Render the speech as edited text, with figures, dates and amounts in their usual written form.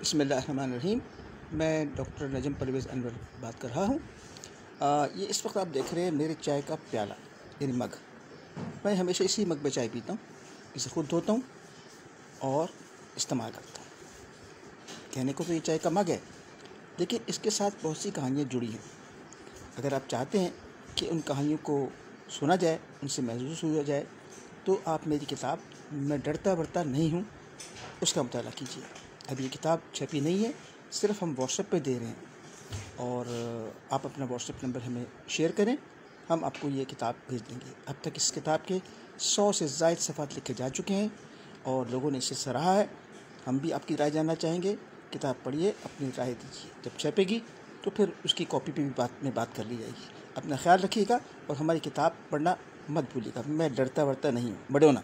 बिस्मिल्लाहिर्रहमानिर्रहीम। मैं डॉक्टर नजम परवेज़ अनवर बात कर रहा हूँ। ये इस वक्त आप देख रहे हैं मेरे चाय का प्याला यानी मग। मैं हमेशा इसी मग में चाय पीता हूँ, इसे खुद धोता हूँ और इस्तेमाल करता हूँ। कहने को तो ये चाय का मग है, लेकिन इसके साथ बहुत सी कहानियाँ जुड़ी हैं। अगर आप चाहते हैं कि उन कहानियों को सुना जाए, उनसे महसूस हुआ जाए, तो आप मेरी किताब मैं डरता बढ़ता नहीं हूँ उसका मुताला कीजिए। अब ये किताब छपी नहीं है, सिर्फ हम व्हाट्सएप पे दे रहे हैं और आप अपना व्हाट्सएप नंबर हमें शेयर करें, हम आपको ये किताब भेज देंगे। अब तक इस किताब के 100 से ज़ायद सफ़ात लिखे जा चुके हैं और लोगों ने इसे सराहा है। हम भी आपकी राय जानना चाहेंगे। किताब पढ़िए, अपनी राय दीजिए। जब छपेगी तो फिर उसकी कॉपी पे भी बात कर ली जाएगी। अपना ख्याल रखिएगा और हमारी किताब पढ़ना मत भूलिएगा। मैं डरता वरता नहीं हूँ। बढ़ो ना।